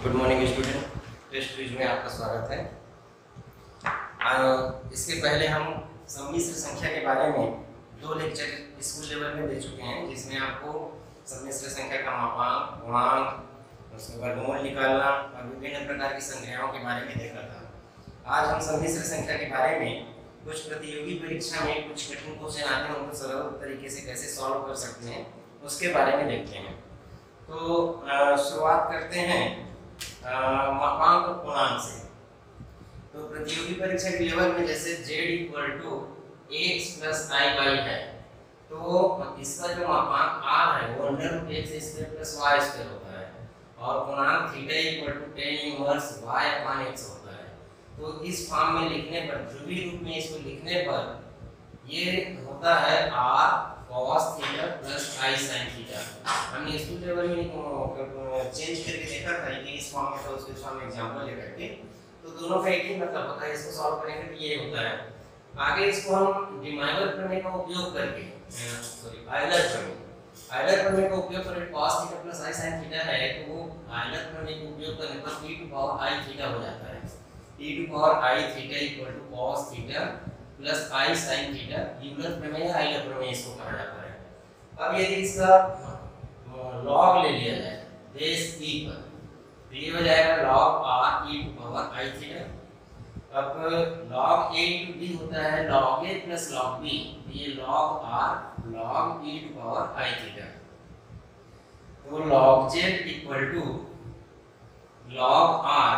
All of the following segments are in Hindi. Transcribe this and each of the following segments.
Good morning student, test quiz में आपका स्वागत है। इसके पहले हम सम्मिश्र संख्या के बारे में 2 लेक्चर स्कूल लेवल में दे चुके हैं, जिसमें आपको सम्मिश्र संख्या का मापांक, गुणांक, उसके वर्गमूल निकालना और विभिन्न प्रकार की संख्याओं के बारे में देखा था। आज हम सम्मिश्र संख्या के बारे में कुछ प्रतियोगी परीक्षा में कुछ कठिन क्वेश्चन आते हैं, उनको सरल तरीके से कैसे सॉल्व कर सकते हैं उसके बारे में देखते हैं। तो शुरुआत करते हैं मापांक और पूर्णांक से। तो प्रतियोगी परीक्षा के लेवल में जैसे z = x + i/y है, तो इसका जो मापांक r है वो √x² + y² होता है और पूर्णांक θ = tan 1 y/x होता है। तो इस फॉर्म में लिखने पर, ध्रुवीय रूप में इसको लिखने पर ये होता है r cos θ + i sin θ। हमने स्कूल लेवल में चेंज करके देखा था कि इस फॉर्म में था, उसके फॉर्म में एग्जांपल लेकर के, तो दोनों का एक ही मतलब होता है। इसको सॉल्व करेंगे तो ये होता है। आगे इसको हम डिमाइवर प्रमेय का उपयोग करके, आयलर प्रमेय का उपयोग करके cos θ + i sin θ है, तो वो आयलर प्रमेय का उपयोग करने पर e⁻i θ हो जाता है। e⁻i θ = cos θ + i sin θ। Euler प्रमेय या आयलर प्रमेय इसको कहा जाता है। अब यदि इसका लॉग ले लिया जाए बेस e पर, तो ये हो जाएगा log r e⁻i θ। अब log a * b होता है log a + log b, ये log r log e⁻i θ। तो log z = log r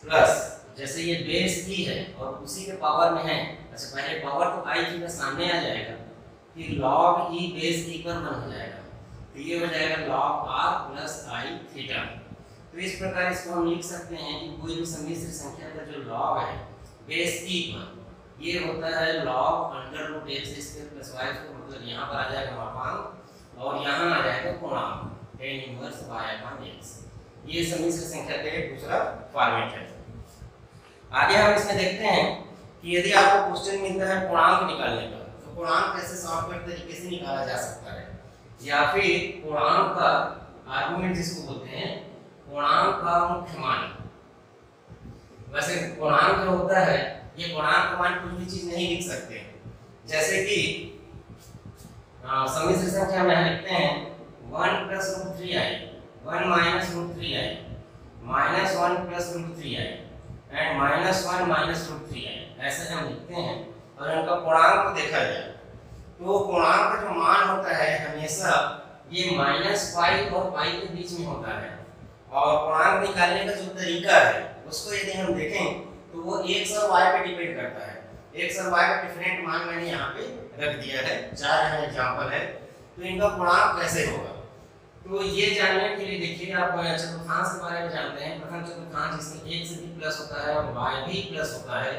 plus, जैसे ये बेस e है और उसी के पावर में है, अच्छा पहले पावर तो i θ सामने आ जाएगा, फिर log e बेस e पर 1 हो जाएगा, तो ये हो जाएगा log r + i θ। तो इस प्रकार इसको हम लिख सकते हैं कि कोई भी सम्मिश्र संख्या का जो log है बेस e पर, ये होता है log √x² + y², मतलब यहाँ पर आ जाएगा मापांक और यहाँ आ जाएगा पूर्णांक tan 1 y/x। ये सम्मिश्र संख्या का एक दूसरा फॉर्मेट है। आगे हम इसमें देखते हैं कि यदि आपको क्वेश्चन मिलता है पूर्णांक निकालने का, तो पूर्णांक कैसे शॉर्टकट तरीके से निकाला जा सकता है, या फिर पूर्णांक का आर्गुमेंट जिसको बोलते हैं पूर्णांक का मुख्य मान। वैसे पूर्णांक जो होता है, ये पूर्णांक का मान कुछ भी चीज नहीं लिख सकते। जैसे कि सम्मिश्र संख्या में लिखते हैं 1 + √3i, 1 - √3i, -1 + √3i and -1 - √3i, ऐसे हम लिखते हैं। और इनका पूर्णांक को देखा जाए तो पूर्णांक का जो मान होता है हमेशा ये -π और π के बीच में होता है। और पूर्णांक निकालने का जो तरीका है उसको यदि हम देखें तो वो x और y पे डिपेंड करता है। x और y का डिफरेंट मान मैंने यहाँ पे रख दिया है, 4 एग्जांपल है। तो इनका पूर्णांक कैसे होगा, तो ये जानने के लिए देखिए, आप चतुर्थांश के बारे में जानते हैं। प्रथम चतुर्थांश जिसमें x भी प्लस होता है और y भी प्लस होता है।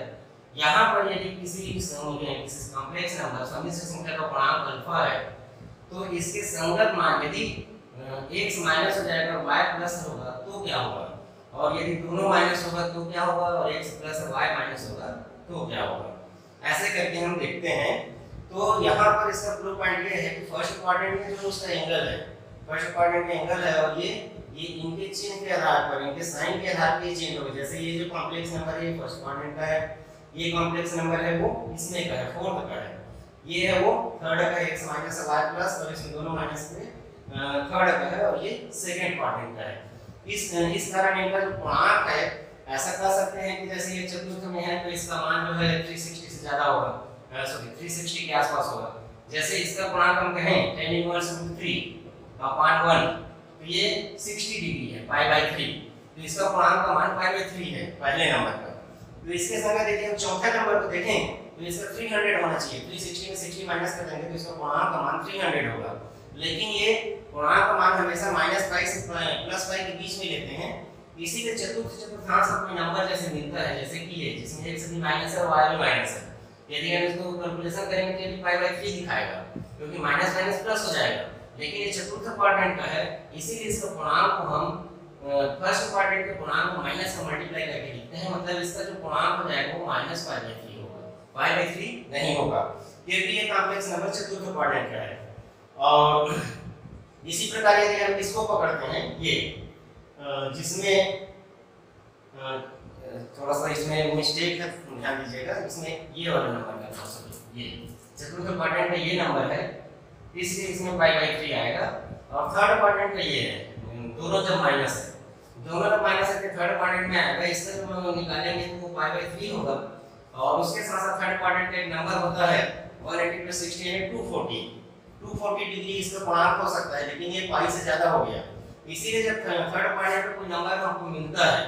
यहाँ पर यदि किसी कॉम्प्लेक्स नंबर सम्मिश्र संख्या का पूर्णांक अल्फा है, तो इसके संगत मान यदि x माइनस हो जाएगा और y प्लस होगा तो क्या होगा, और यदि दोनों माइनस होगा तो क्या होगा, और x प्लस और y माइनस होगा तो क्या होगा। ऐसे करके हम देखते हैं। तो यहाँ पर इसका प्रूफ पॉइंट ये है कि फर्स्ट क्वाड्रेंट में जो उसका एंगल है, फर्स्ट क्वाड्रेंट में एंगल है, और ये इनके चिन्ह के आधार पर, इनके साइन के आधार पर ये चेंज होगा। जैसे ये जो कॉम्प्लेक्स नंबर है ये फर्स्ट क्वाड्रेंट का है, ये कॉम्प्लेक्स नंबर है वो इसमें का है, फोर्थ का है, ये है वो थर्ड का x माइनस y प्लस, और इसमें दोनों माइनस में थर्ड का है, और ये सेकंड क्वाड्रेंट का है। इस कारण इनका जो पूर्णांक है, ऐसा कह सकते हैं कि जैसे ये चतुर्थ में है तो इसका मान जो है 360 से ज्यादा होगा, सॉरी 360 के आसपास होगा। जैसे इसका पूर्णांक हम कहें tan 1 √3/1, तो ये 60 डिग्री है, π/3, तो इसका पूर्णांक का मान π/3 है पहले नंबर का। तो इसके संग देखिए हम चौथे नंबर को देखें तो इसका 300 होना चाहिए। 360 में 60 माइनस कर देंगे तो इसका पूर्णांक का मान 300 होगा। लेकिन ये पूर्णांक का मान हमेशा -π से +π के बीच में लेते हैं। इसी के चतुर्थांश का कोई नंबर जैसे मिलता है, जैसे कि ये जिसमें x भी माइनस है और y भी माइनस है, यदि हम इसको कैलकुलेशन करेंगे तो ये π/3 दिखाएगा, क्योंकि माइनस माइनस प्लस हो जाएगा। लेकिन ये चतुर्थ क्वाड्रेंट का है, इसीलिए इसका पूर्णांक को हम फर्स्ट क्वाड्रेंट के पूर्णांक को माइनस का मल्टीप्लाई करके लिखते हैं। मतलब इसका जो पूर्णांक हो जाएगा वो -π/3 होगा, π/3 नहीं होगा, क्योंकि ये कॉम्प्लेक्स नंबर चतुर्थ क्वाड्रेंट का है। और इसी प्रकार यदि हम इसको पकड़ते हैं, ये जिसमें थोड़ा सा इसमें मिस्टेक है, ध्यान दीजिएगा। इसमें ये वाला नंबर का सॉल्यूशन, ये चतुर्थ क्वाड्रेंट का ये नंबर है, इसलिए इसमें पाई बाई 3 आएगा। और थर्ड क्वाड्रेंट का ये है, दोनों जब माइनस है, दोनों जब माइनस है तो थर्ड क्वाड्रेंट में आएगा। इससे जब हम निकालेंगे तो वो पाई बाई 3 होगा। और उसके साथ साथ थर्ड क्वाड्रेंट का एक नंबर होता है 180 + 60 यानी 240 डिग्री इसका कोणार्क हो सकता है, लेकिन ये पाई से ज्यादा हो गया। इसीलिए जब थर्ड क्वाड्रेंट का कोई नंबर हमको मिलता है,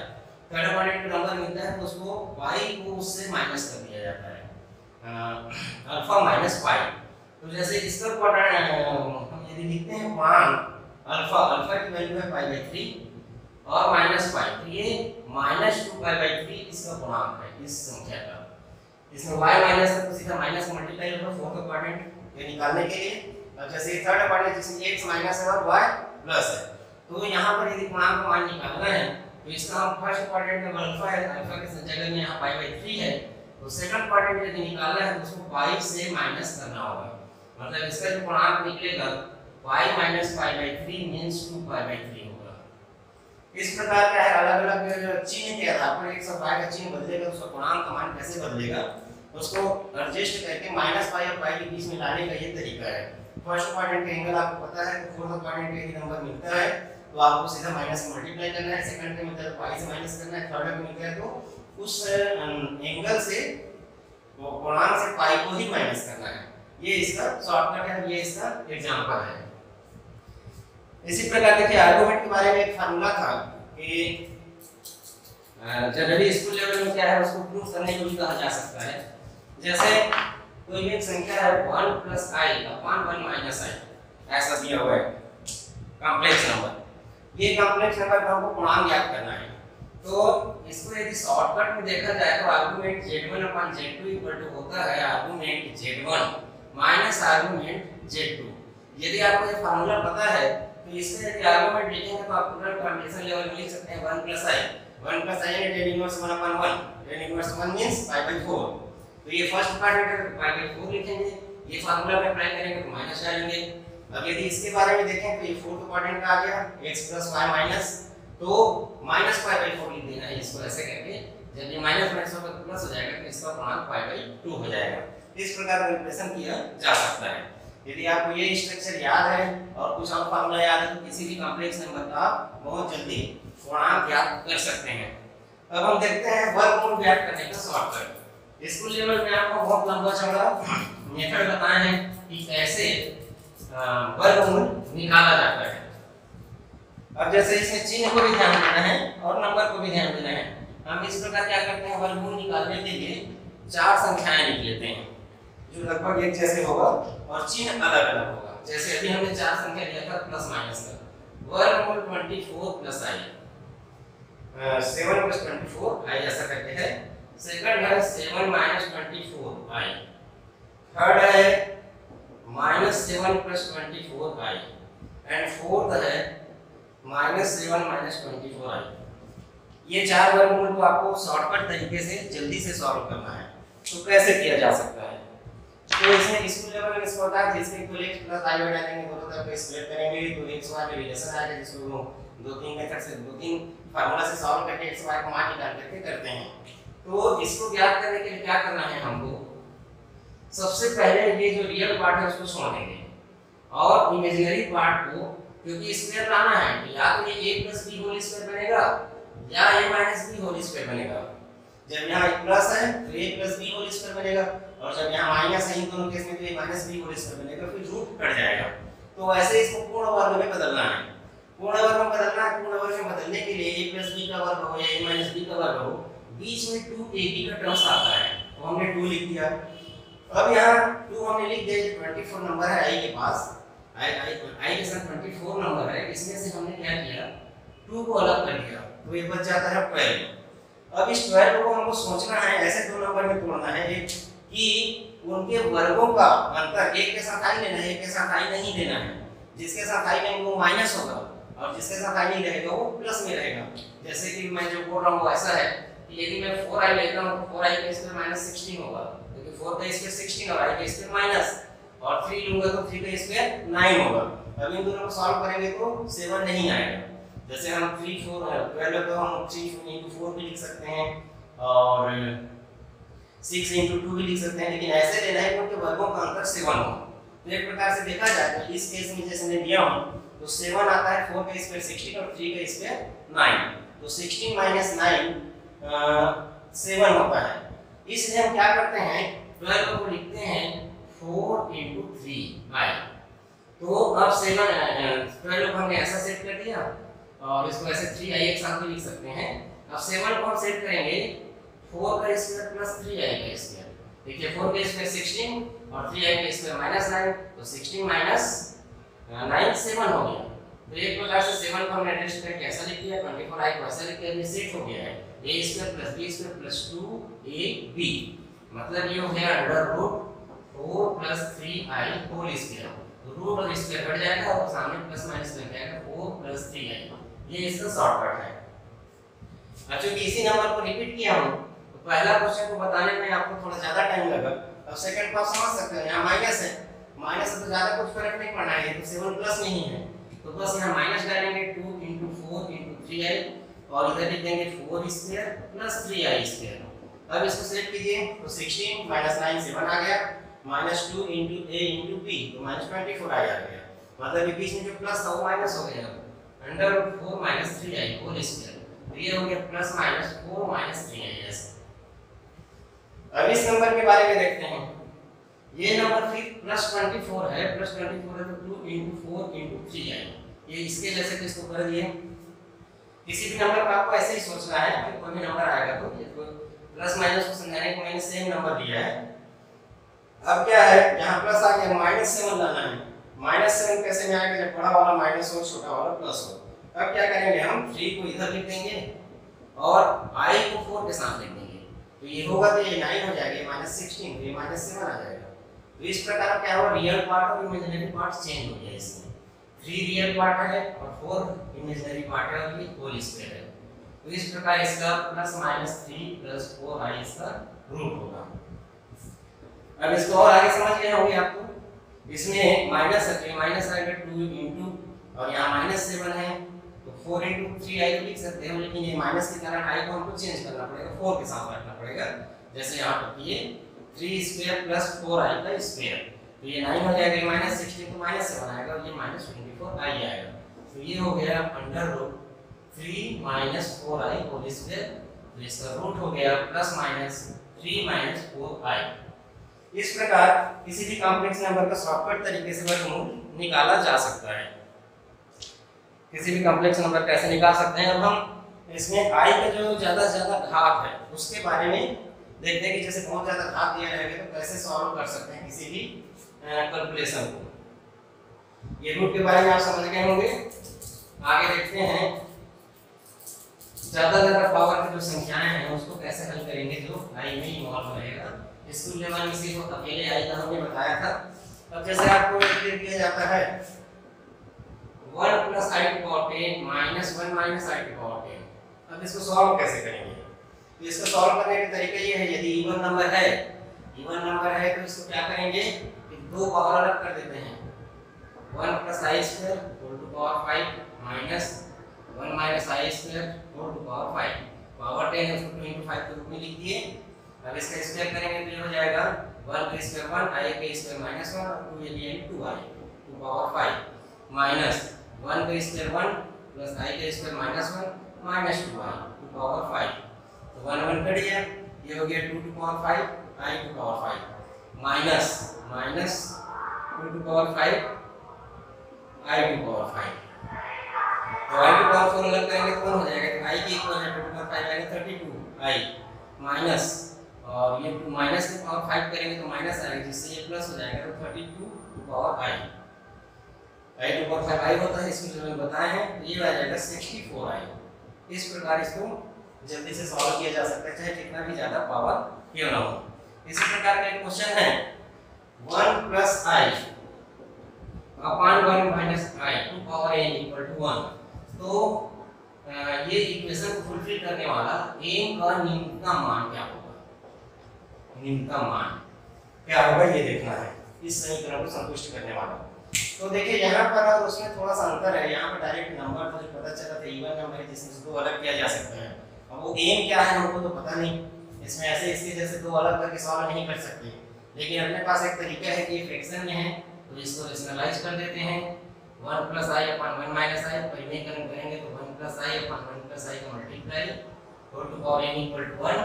थर्ड क्वाड्रेंट का नंबर मिलता है, तो उसको पाई को उससे माइनस कर दिया जाता है, अल्फा माइनस पाई। तो जैसे इसका क्वाड्रेंट हम यदि लिखते हैं मान अल्फा की वैल्यू है पाई बाई 3 और माइनस पाई, तो ये -2 पाई बाई 3 इसका गुणांक है इस संख्या का। इसमें y माइनस है तो सीधा माइनस मल्टीप्लाई होगा फोर्थ क्वाड्रेंट ये निकालने के लिए। अब जैसे थर्ड क्वाड्रेंट जिसमें x माइनस है और y प्लस है, तो यहाँ पर यदि गुणांक का मान निकालना है तो इसका हम फर्स्ट क्वाड्रेंट में अल्फा है, अल्फा के जगह में यहाँ पाई बाई 3 है, तो सेकंड क्वाड्रेंट यदि निकालना है तो उसको पाई से माइनस करना होगा। मतलब इसका जो गुणांक निकलेगा y minus pi by 3 means 2 pi by 3 होगा। इस प्रकार का है अलग-अलग चिन्ह के आधार पर 105 का चिन्ह बदलेगा, उसका गुणांक का मान कैसे बदलेगा उसको एडजस्ट करके माइनस पाई और पाई के बीच में लाने का ये तरीका है। फर्स्ट क्वाड्रेंट का एंगल आपको पता है, तो फोर्थ क्वाड्रेंट का यदि नंबर मिलता है तो आपको सीधा माइनस मल्टीप्लाई करना है, सेकंड में मिलता है तो पाई से माइनस करना है, थर्ड में मिलता है तो उस एंगल से वो कोणांक से पाई को ही माइनस करना है। ये इसका शॉर्टकट है, ये इसका एग्जांपल है। इसी प्रकार देखिए आर्गुमेंट के बारे में एक फार्मूला था कि जनरली स्कूल लेवल में क्या है उसको प्रूव करने को भी कहा जा सकता है। जैसे कोई एक संख्या है 1 + i अपॉन 1 - i, ऐसा दिया हुआ है कॉम्प्लेक्स नंबर। ये कॉम्प्लेक्स नंबर का हमको गुणांक ज्ञात करना है। तो इसको यदि शॉर्टकट में देखा जाए तो argument z1 upon z2 equal to होता है argument z1 minus argument z2। यदि आपको ये फार्मूला पता है तो इससे यदि आर्गुमेंट लिखेंगे तो आप पूरा कंडीशन लेवल में लिख सकते हैं 1 + i, 1 + i यानी tan inverse 1 upon 1, tan inverse 1 means pi by 4। तो ये फर्स्ट पार्ट है पाई बाई 4 लिखेंगे, ये फार्मूला में अप्लाई करेंगे तो माइनस डालेंगे। अब यदि इसके बारे में देखें तो ये फोर्थ क्वाड्रेंट का आ गया x + y माइनस, तो माइनस पाई बाई 4 लिख देना है इसको ऐसे करके। जब ये माइनस माइनस होगा तो प्लस हो जाएगा तो इसका गुणांक पाई बाई 2 हो जाएगा। इस प्रकार कैलकुलेशन किया जा सकता है। यदि आपको ये स्ट्रक्चर याद है और कुछ और फार्मूला याद है तो किसी भी कॉम्प्लेक्स नंबर का बहुत जल्दी गुणांक ज्ञात कर सकते हैं। अब हम देखते हैं वर्गमूल ज्ञात करने का शॉर्टकट। स्कूल लेवल में आपको बहुत लंबा चौड़ा मेथड बताए हैं कि कैसे वर्गमूल निकाला जाता है। अब जैसे इसमें चिन्ह को भी ध्यान देना है और नंबर को भी ध्यान देना है। हम इस प्रकार क्या करते हैं, वर्गमूल निकालने के लिए 4 संख्याएं लिख लेते हैं जो लगभग एक जैसे होगा और चिन्ह अलग अलग होगा। जैसे अभी हमने 4 संख्या लिया था प्लस माइनस का, वर्गमूल 24 + i, 7 + 24 i ऐसा करके है। सेकंड है 7 - 24 i, थर्ड है -7 + 24 i एंड फोर्थ है -7 - 24 i। ये 4 वर्गमूल को आपको शॉर्टकट तरीके से जल्दी से सॉल्व करना है। तो कैसे किया जा सकता है, तो इसमें स्कूल लेवल में इसको होता है जिसके इक्वल x + i डालेंगे, दोनों तरफ पे स्प्लिट करेंगे तो x y में रिलेशन आएगा, जिसको 2-3 मेथड से 2-3 फार्मूला से सॉल्व करके x y को मान निकाल करके करते हैं। तो इसको ज्ञात करने के लिए क्या करना है हमको, सबसे पहले ये जो रियल पार्ट है उसको छोड़ देंगे और इमेजिनरी पार्ट को, क्योंकि स्क्वायर लाना है तो या तो ये a + b होल स्क्वायर बनेगा या a - b होल स्क्वायर बनेगा। जब यहाँ प्लस है तो a + b होल स्क्वायर बनेगा और जब यहाँ माइनस है इन दोनों केस में तो a - b होल स्क्वायर बनेगा, फिर रूट कट जाएगा। तो ऐसे इसको पूर्ण वर्ग में बदलना है। पूर्ण वर्ग में बदलना है, पूर्ण वर्ग में बदलने के लिए a + b का वर्ग हो या a - b का वर्ग हो, बीच में 2ab का टर्म्स आता है तो हमने 2 लिख दिया। अब यहाँ 2 हमने लिख दिया, 24 नंबर है i के पास, i के साथ 24 नंबर है, इसमें से हमने क्या किया 2 को अलग कर दिया तो ये बच जाता है 12। अब इस 12 को हमको सोचना है, ऐसे 2 नंबर में तोड़ना है एक कि उनके वर्गों का अंतर एक के साथ i लेना है, एक के साथ i नहीं लेना है। जिसके साथ i लेंगे वो माइनस होगा और जिसके साथ i नहीं रहेगा वो प्लस में रहेगा। जैसे कि मैं जो बोल रहा हूँ ऐसा है कि यदि मैं 4i लेता हूँ तो 4i का स्क्वायर -16 होगा, क्योंकि 4 का स्क्वायर 16 और i का स्क्वायर माइनस, और 3 लूंगा तो 3 का स्क्वायर 9 होगा। अब इन दोनों को सॉल्व करेंगे तो 7 नहीं आएगा। जैसे हम 3 4 12 तो हम 3 into 4 भी लिख सकते हैं और 6 into 2 भी लिख सकते हैं, लेकिन ऐसे लेना है कि उनके वर्गों का अंतर 7 हो। तो एक प्रकार से देखा जाए तो इस केस में जैसे मैं लिया हूँ तो 7 आता है, 4 का स्क्वायर 16 और 3 का स्क्वायर 9, तो 16 minus 9 7 होता है। इसलिए हम क्या करते हैं 12 को लिखते हैं 4 into 3 बाय, तो अब 7 12 को हमने ऐसा सेट कर दिया और इसको ऐसे 3i एक साथ भी लिख सकते हैं। अब 7 को हम सेट करेंगे 4 का स्क्वायर प्लस 3i का स्क्वायर, देखिए 4 का स्क्वायर 16 और 3i का स्क्वायर -9, तो 16 minus 9 7 हो गया। तो एक प्रकार से 7 को हमने एडजस्ट करके ऐसा लिख दिया, 24i को ऐसा लिख दिया, ये सेट हो गया है a square plus b square plus 2ab, मतलब ये हो गया under root 4 plus 3i whole square, root और स्क्वायर कट जाएगा और सामने प्लस माइनस लग जाएगा 4 प्लस 3i, ये इसका शॉर्टकट है। अब चूंकि इसी नंबर को रिपीट किया हूं तो पहला क्वेश्चन को बताने में आपको थोड़ा ज्यादा टाइम लगा, अब सेकंड को आप समझ सकते हैं, यहाँ माइनस है, माइनस से तो ज्यादा कुछ फर्क नहीं पड़ना है, तो 7 प्लस नहीं है तो बस यहाँ माइनस डालेंगे 2 into 4 into 3i और इधर लिख देंगे 4 स्क्वायर प्लस 3i स्क्वायर। अब इसको सेट कीजिए तो 16 minus 9 7 आ गया, -2 into a into b तो -24i आ गया, मतलब ये बीच में जो प्लस था वो माइनस हो गया, under root 4 minus 3i whole square, तो ये हो गया प्लस माइनस 4 minus 3i ऐसे। अब इस नंबर के बारे में देखते हैं, ये नंबर फिर +24 है, +24 है तो 2 into 4 into 3i, ये इसके जैसे तो इसको कर दिए। किसी भी नंबर का आपको ऐसे ही सोचना है, कोई भी नंबर आएगा तो ये प्लस माइनस को समझाने के मैंने सेम नंबर दिया है। अब क्या है यहाँ प्लस आ गया, -7 लाना है, -7 कैसे में आएगा जब बड़ा वाला माइनस हो छोटा वाला प्लस हो। अब क्या करेंगे हम 3 को इधर लिख देंगे और i को 4 के साथ लिख देंगे, तो ये होगा तो ये 9 हो जाएगा, -16 तो ये -7 आ जाएगा। तो इस प्रकार क्या हुआ, रियल पार्ट और इमेजिनरी पार्ट चेंज हो गया, इसमें 3 रियल पार्ट है और 4 इमेजिनरी पार्ट है और ये होल स्क्वायर है, तो इस प्रकार इसका +-3 + 4i इसका रूट होगा। अब इसको और आगे समझ गए होंगे आपको, इसमें माइनस है तो माइनस आएगा 2 into और यहाँ -7 है तो 4 into 3i तो लिख सकते हैं, लेकिन ये माइनस के कारण i को हमको चेंज करना पड़ेगा, 4 के साथ रखना पड़ेगा, जैसे यहाँ पर ये 3 स्क्वायर प्लस 4i का स्क्वायर, तो ये 9 हो जाएगा, -16 तो -7 आएगा और ये -24i आएगा, तो ये हो गया under root 3 - 4i whole square, तो इसका रूट हो गया +-3 - 4i। इस प्रकार किसी भी कॉम्प्लेक्स नंबर का शॉर्टकट तरीके से वर्गमूल निकाला जा सकता है। किसी भी कॉम्प्लेक्स नंबर कैसे निकाल सकते हैं, अब हम इसमें i का जो ज्यादा से ज्यादा घात है उसके बारे में देखते हैं कि जैसे बहुत ज्यादा घात दिया रहेगा तो कैसे सॉल्व कर सकते हैं किसी भी कैलकुलेशन को। ये रूट के बारे में आप समझ गए होंगे। आगे देखते हैं ज्यादा पावर की जो संख्याएं हैं उसको कैसे हल करेंगे, जो i में इन्वॉल्व रहेगा। स्कूल लेवल में सिर्फ अकेले i का हमने बताया था। अब जैसे आपको क्लियर किया जाता है 1 + i⁻10 -1 - i⁻10, अब इसको सॉल्व कैसे करेंगे, तो इसको सॉल्व करने का तरीका ये है, यदि इवन नंबर है तो इसको क्या करेंगे कि दो पावर अलग कर देते हैं, 1 + i² whole to power 5 -1 - i² whole to power 5, power 10 है उसको 2 × 5 के रूप में लिख दिए। अब इसका स्क्वायर करेंगे तो ये हो जाएगा 1 का स्क्वायर 1, i का स्क्वायर -1 और 2 ये 2i टू पावर 5 माइनस 1 का स्क्वायर 1 प्लस i का स्क्वायर -1 -2i टू पावर 5, तो 1 1 कट गया, ये हो गया 2 to power 5 i to power 5 minus 2 to power 5 i to power 5, तो i टू पावर 4 अलग करेंगे तो 1 हो जाएगा, तो i की इक्वल है 2 टू पावर 5 आएगा 32i माइनस और ये माइनस के पावर 5 करेंगे तो माइनस आएगा, जिससे ये प्लस हो जाएगा, तो 32 to power i to power 5 i होता है, इसको जो मैंने बताया है तो ये आ जाएगा 64i। इस प्रकार इसको जल्दी से सॉल्व किया जा सकता है, चाहे कितना भी ज्यादा पावर क्यों ना हो। इसी प्रकार का एक क्वेश्चन है 1 + i upon 1 - i to power n = 1, तो ये इक्वेशन को फुलफिल करने वाला n का न्यूनतम मान क्या होगा, न्यूनतम मान क्या होगा ये देखना है, इस समीकरण को संतुष्ट करने वाला। तो देखिए यहाँ पर और उसमें थोड़ा सा अंतर है, यहाँ पर डायरेक्ट नंबर तो पता चला था e1 जिसमें से 2 अलग किया जा सकता है। अब वो एम क्या है हमको तो पता नहीं, इसमें ऐसे इसके जैसे 2 अलग करके सॉल्व नहीं कर सकते, लेकिन अपने पास एक तरीका है कि फ्रैक्शन में है तो इसको रेशनलाइज कर देते हैं 1 + i / 1 - i, परिमेयकरण करेंगे तो 1 + i / 1 + i का multiply whole to power n = 1।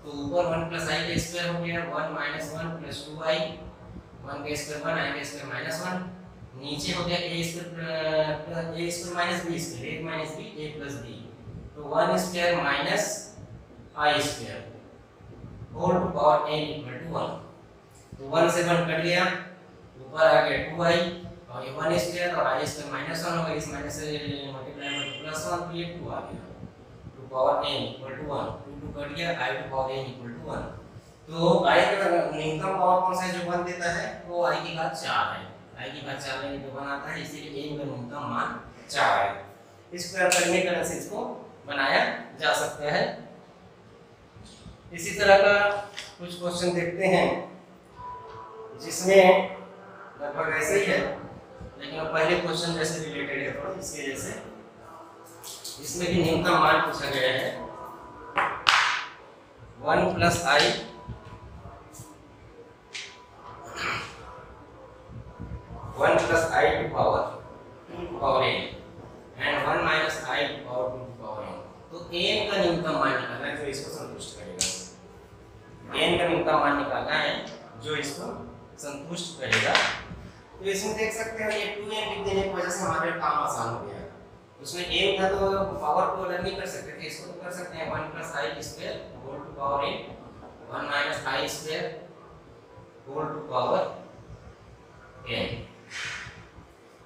तो ऊपर 1 + i का स्क्वायर हो गया 1 - 1 + 2i, 1 का स्क्वायर 1, i का स्क्वायर -1, नीचे हो गया a square - b square, a - b, a + b, तो 1 square minus i square whole to power n = 1। तो 1 से 1 कट गया, ऊपर आ गया 2i और ये 1 स्क्वायर और i स्क्वायर -1 होगा, इस माइनस से मल्टीप्लाई में +1 तो ये 2 आ गया टू पावर n = 1, 2 कट गया, i टू पावर n = 1। तो i का न्यूनतम पावर कौन सा है जो 1 देता है, वो i की घात 4 है, i की घात 4 लेने पे 1 आता है, इसीलिए n का न्यूनतम मान 4 है। इस प्रकार समीकरण से इसको बनाया जा सकता है। इसी तरह का कुछ क्वेश्चन देखते हैं जिसमें लगभग ऐसे ही है, लेकिन अब पहले क्वेश्चन जैसे रिलेटेड है थोड़ा इसके जैसे, इसमें भी न्यूनतम मान पूछा गया है 1 + i to power 2 to power n and 1 - i to power 2 to power n। तो n का न्यूनतम मान निकालना है जो इसको संतुष्ट करेगा, n का न्यूनतम मान निकालना है जो इसको संतुष्ट करेगा। तो इसमें देख सकते हो ये 2n लिख देने की वजह से हमारे काम आसान हो गया। उसमें n था तो पावर को अलग नहीं कर सकते थे, इसको तो कर सकते हैं 1 + i² whole to power n, 1 - i² whole to power n।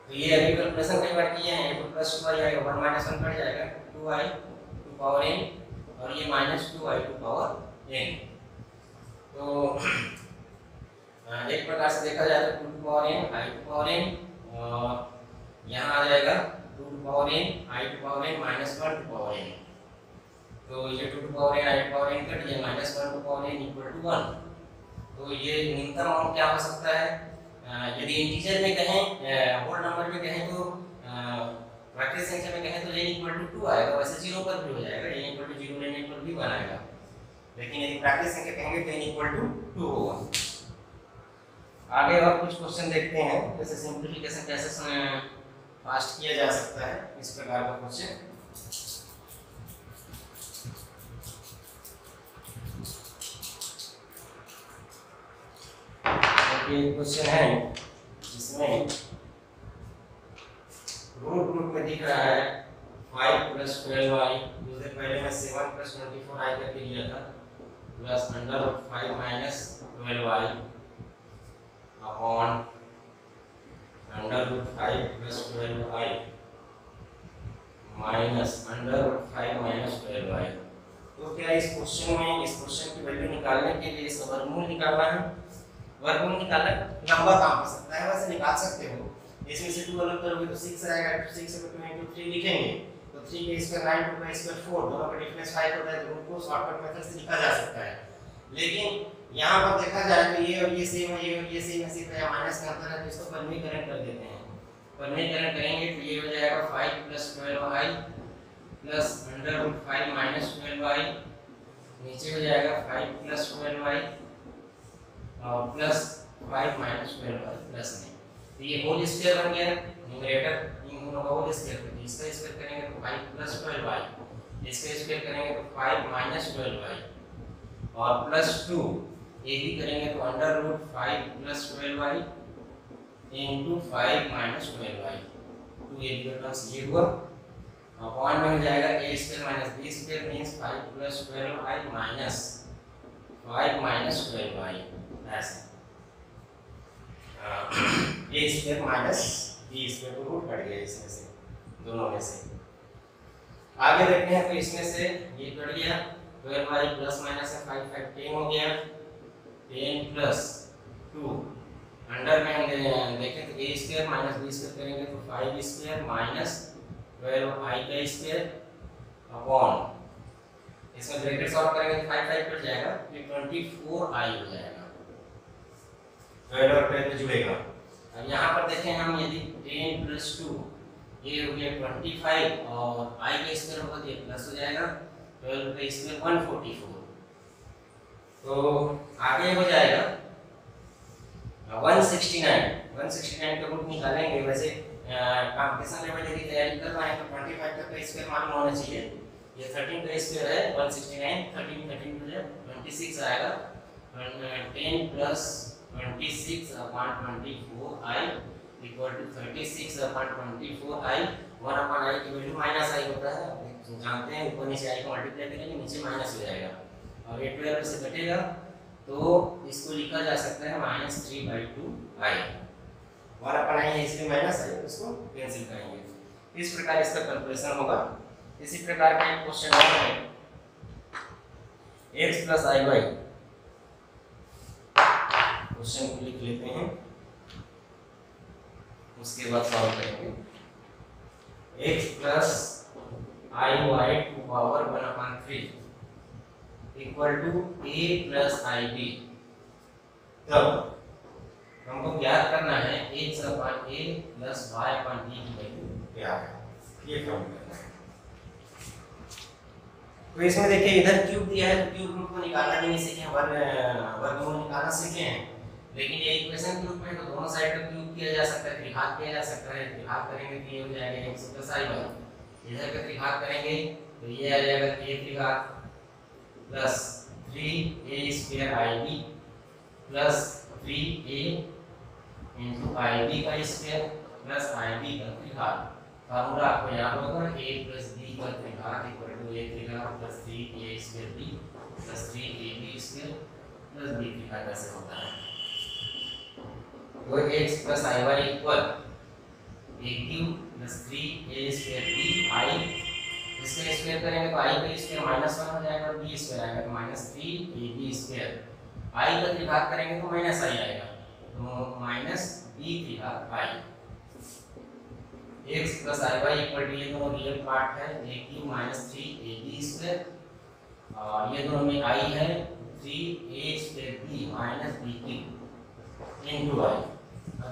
तो ये अभी कैलकुलेशन कई बार किए हैं, तो +2i आएगा, 1 - 1 कट जाएगा, 2i टू पावर n और ये -2i टू पावर n। तो एक प्रकार से देखा जाए तो 2 to power n, i to power n, और यहाँ आ जाएगा 2 to power n, i to power n, -1 to power n। तो ये 2 to power n, i to power n cut गया, -1 टू पावर n = 1। तो ये न्यूनतम मान क्या हो सकता है, यदि इंटीजर में कहें, होल नंबर में कहें तो प्राकृतिक संख्या में कहें तो n = 2 आएगा, वैसे 0 पर भी हो जाएगा, n = 0 लेने पर भी 1 आएगा, लेकिन यदि प्राकृतिक संख्या कहेंगे तो n = 2 होगा। आगे और कुछ क्वेश्चन देखते हैं, जैसे सिंप्लीफिकेशन कैसे फास्ट किया जा सकता है, इस प्रकार का क्वेश्चन। ये क्वेश्चन है जिसमें रूट में दिख रहा है 5 + 12i, दूसरे पहले में 7 + 24i करके लिया था, plus √5 - 12i upon √5 + 12i minus √5 - 12i। तो क्या इस क्वेश्चन की वैल्यू निकालने के लिए इसका वर्गमूल निकालना है। वर्गमूल निकालना लंबा काम हो सकता है, वैसे निकाल सकते हो, इसमें से 2 अलग करोगे तो 6 आएगा, 6 से 2 × 3 लिखेंगे तो 3 के स्क्वायर 9, 2 का स्क्वायर 4, दोनों का डिफरेंस 5 होता है, तो उनको शॉर्टकट मेथड से लिखा जा सकता है। लेकिन यहाँ पर देखा जाए तो ये और ये सेम है, ये और ये सेम है, सिर्फ या माइनस का अंतर है, तो इसको परिमेयकरण कर देते हैं। परिमेयकरण करेंगे तो ये हो जाएगा 5 + 12i प्लस √5 - 12i, नीचे हो जाएगा 5 + 12i और प्लस 5 - 12i प्लस में, तो ये होल स्क्वायर बन गया, न्यूमरेटर इन दोनों का होल स्क्वायर, तो इसका स्क्वायर करेंगे तो 5 + 12i, इसका स्क्वायर करेंगे तो 5 - 12i और प्लस 2, ये भी करेंगे तो √5 + 12i × 5 - 12i, तो ये टर्म्स ये हुआ, अपॉन में हो जाएगा a² - b² means 5 + 12i minus 5 - 12i ऐसे, a² - b² को रूट कट गया इसमें से, दोनों में से। आगे देखते हैं तो इसमें से ये कट गया, 12i प्लस माइनस है 5 5 10 हो गया, 10 + 2 अंडर में हम देखें तो a² - b² करेंगे तो 5² - 12i का स्क्वायर अपॉन, इसमें ब्रैकेट सॉल्व करेंगे तो 5 5 कट जाएगा, तो 24i हो जाएगा, 12 और 12 में जुड़ेगा। अब यहाँ पर देखें हम, यदि 10 + 2 ए हो गया 25 और आई का स्क्वायर होगा तो ये प्लस हो जाएगा 12 का स्क्वायर 144। तो आगे हो जाएगा 169 का रूट निकालेंगे। वैसे कंपटीशन लेवल यदि तैयारी कर रहे हैं तो 25 तक का स्क्वायर मालूम होना चाहिए। ये 13 का स्क्वायर है 169, 13 हो जाए 26 आएगा 10 plus 26 upon 24i equal to 36 upon 24i 1 upon i की वैल्यू माइनस i होता है। आप जानते हैं ऊपर नीचे i को मल्टीप्लाई करेंगे नीचे माइनस हो जाएगा और ये 12 से घटेगा तो इसको लिखा जा सकता है -3/2i 1 अपॉन i है इसलिए माइनस i उसको कैंसिल करेंगे। इस प्रकार इसका कैलकुलेशन होगा। इसी प्रकार का एक क्वेश्चन और है x + iy। क्वेश्चन को लिख लेते हैं उसके बाद सॉल्व करेंगे। x + iy to power 1/3 equal to a + ib। तब हमको ज्ञात करना है x upon a + y upon b की वैल्यू क्या है, ये काम करना है। तो इसमें देखिए इधर क्यूब दिया है तो क्यूब रूट को निकालना नहीं सीखे हैं, वर्गमूल निकालना सीखे हैं। लेकिन ये इक्वेशन के रूप में तो दोनों साइड का क्यूब किया जा सकता है, त्रिघात किया जा सकता है। त्रिघात करेंगे तो ये हो जाएगा x + iy। इधर का त्रिघात करेंगे तो ये आ जाएगा a त्रिघात plus 3a² ib plus 3a into ib का स्क्वायर प्लस ib का त्रिघात। फार्मूला आपको याद होगा a + b का त्रिघात इक्वल टू a त्रिघात plus 3a² b plus 3ab² plus b त्रिघात ऐसे होता है। तो x + iy equal a³ plus 3a² b i इसका स्क्वायर करेंगे तो i का स्क्वायर -1 हो जाएगा और b स्क्वायर आएगा तो -3ab²। i का त्रिघात करेंगे तो -i आएगा तो -b त्रिघात i। x + iy equal to ये दोनों रियल पार्ट है a³ - 3ab² और ये दोनों में i है 3a² b - b³ into i।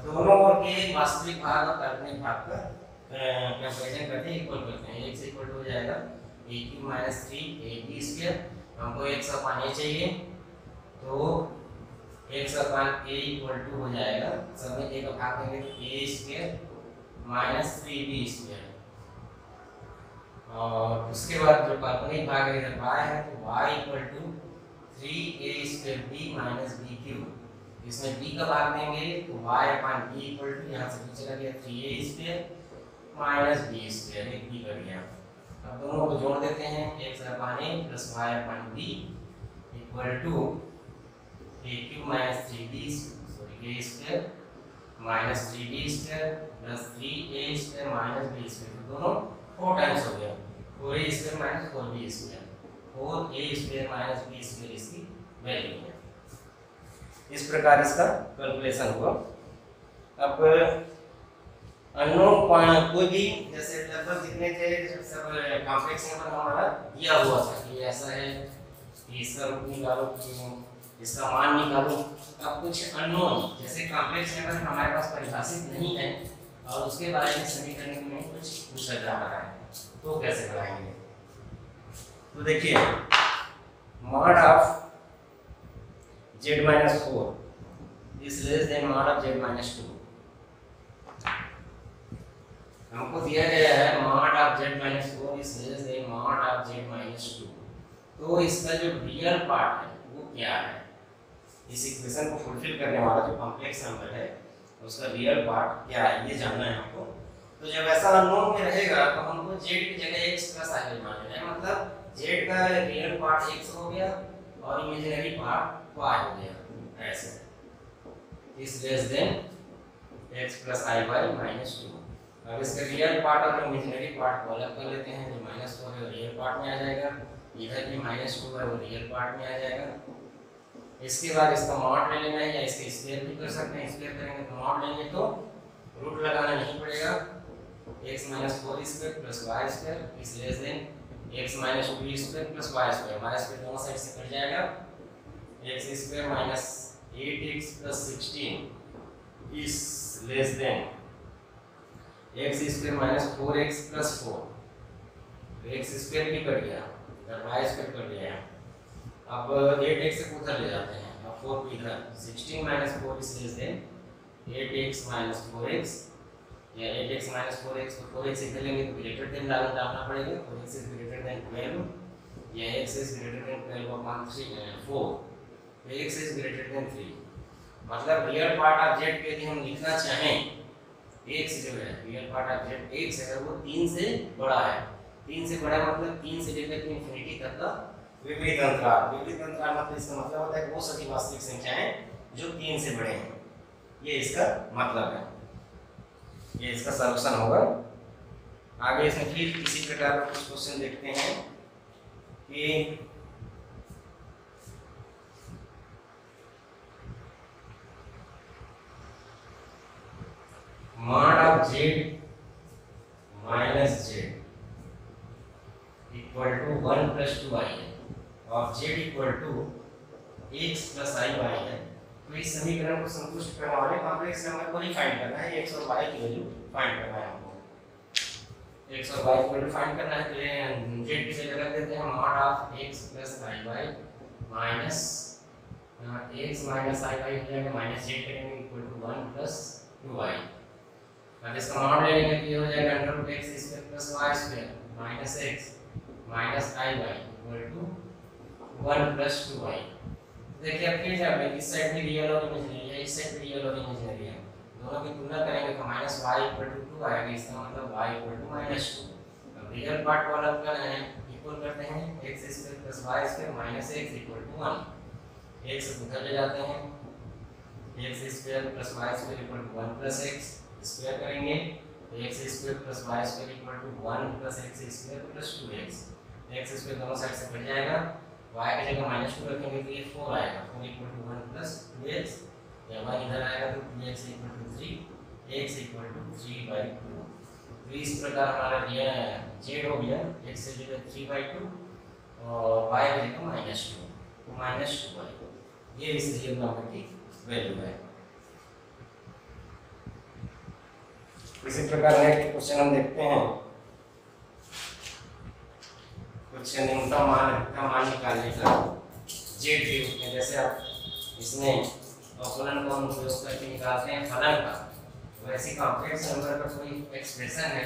दोनों ओर के वास्तविक भाग और काल्पनिक भाग का कंपैरिजन करते हैं, इक्वल करते हैं। x इक्वल टू हो जाएगा a³ - 3ab²। हमको x अपॉन a चाहिए तो x upon a equal to हो जाएगा सब में a का भाग देंगे तो a² - 3b²। और उसके बाद जो काल्पनिक भाग है इधर y है तो y equal to 3a² b - b³। इसमें b का भाग देंगे तो y upon b equal to यहाँ से b चला गया 3a² - b², एक b कर गया। अब दोनों को जोड़ देते हैं x upon a plus y upon b equal to a³ - 3b² - 3b² plus 3a² - b²। दोनों 4 टाइम्स हो गया 4a² - 4b²। 4a² - b² इसकी वैल्यू है। इस प्रकार इसका कैलकुलेशन हुआ। अब अननोन कोई भी जैसे लगभग जितने थे सब कॉम्प्लेक्स नंबर हमारा दिया हुआ था कि ऐसा है कि इसका रूट निकालो इसका मान निकालो। अब कुछ अननोन जैसे कॉम्प्लेक्स नंबर हमारे पास परिभाषित नहीं है और उसके बारे में समीकरण में कुछ पूछा जा रहा है तो कैसे बनाएंगे। तो देखिए mod of z-4 is less than mod of z-2। हमको दिया गया है mod of z-4 is less than mod of z-2। तो इसका जो रियल पार्ट है वो क्या है, इस इक्वेशन को फुलफिल करने वाला जो कॉम्प्लेक्स नंबर है उसका रियल पार्ट क्या है ये जानना है हमको। तो जब ऐसा अननोन में रहेगा तो हमको z की जगह x + i मान लेना है। मतलब z का रियल पार्ट x हो गया और इमेजिनरी पार्ट y हो गया ऐसे। इस लेस देन x + iy - 2। अब इसका रियल पार्ट और इमेजिनरी पार्ट को अलग कर लेते हैं। जो -4 है वो रियल पार्ट में आ जाएगा, इधर भी -2 है वो रियल पार्ट में आ जाएगा। इसके बाद इसका मॉड ले लेना है या इसके स्क्वायर भी कर सकते हैं। स्क्वायर करेंगे तो मॉड लेंगे तो रूट लगाना नहीं पड़ेगा। x - 4² + y² इस less than x - 2² + y²। y² दोनों साइड से कट जाएगा। x² - 8x + 16 इस less than x square minus 4x plus 4, x square भी कट गया, वाई स्क्वायर कट गया। अब 8x से उधर ले जाते हैं, अब 4 को इधर, 16 minus 4 is less than 8x minus 4x, या 8x माइनस 4x, तो 4x इधर लेंगे तो ग्रेटर देन डालना पड़ेगा, 4x इज ग्रेटर देन 12, या x is greater than 12 upon 4, तो x इज ग्रेटर देन 3। मतलब रियल पार्ट ऑफ z पे यदि हम लिखना चाहें, x जो है real part of z x है, वो 3 से बड़ा है, 3 से बड़ा मतलब 3 से लेकर इन्फिनिटी तक का विपरीत अंतराल। विपरीत अंतराल मतलब इसका मतलब होता है कि वो सभी वास्तविक संख्याएं जो 3 से बड़े हैं, ये इसका मतलब है, ये इसका सॉल्यूशन होगा। आगे इसमें फिर इसी प्रकार का कुछ क्वेश्चन देखते हैं कि mod of z minus z equal to 1 plus 2i है और z equal to x plus i y है। तो इस समीकरण को संतुष्ट करने वाले कॉम्प्लेक्स नंबर को ही फाइंड करना है, x और y की वैल्यू फाइंड करना है हमको। x और y की वैल्यू फाइंड करना है, तो ये z की जगह रख देते हैं mod of x plus i y minus x minus i y हो जाएगा, माइनस z करेंगे इक्वल टू 1 plus 2i। अब इसका मॉड ले लेंगे तो ये हो जाएगा under root x square plus y square minus x minus i y equal to 1 plus 2y। देखिए अब फिर जब इस साइड भी रियल और इमेजिनरी है, इस साइड भी रियल और इमेजिनरी है, दोनों की तुलना करेंगे तो माइनस वाई इक्वल टू 2 आएगा, इसका मतलब वाई इक्वल टू माइनस 2। अब रियल पार्ट को अलग कर रहे हैं, इक्वल करते हैं x square plus y square minus x equal to 1, x उधर ले जाते हैं, x square plus y square equal to 1 plus x square करेंगे तो x square plus y square equal to 1 प्लस x square plus 2x, x square दोनों साइड से कट जाएगा, y की जगह माइनस 2 रखेंगे तो ये 4 आएगा, 4 इक्वल टू 1 प्लस 2x, या y इधर आएगा तो 2x equal to 3, x equal to 3/2। तो इस प्रकार हमारा ये z हो गया x की जगह 3/2 और y की जगह -2, तो -2y, ये इस रियल नंबर की वैल्यू है। इसी प्रकार नेक्स्ट क्वेश्चन हम देखते हैं, कुछ न्यूनतम मान निकालने का z के रूप में। जैसे आप इसमें अवकलन को हम उपयोग करके निकालते हैं फलन का, वैसे कॉम्प्लेक्स नंबर का कोई एक्सप्रेशन है,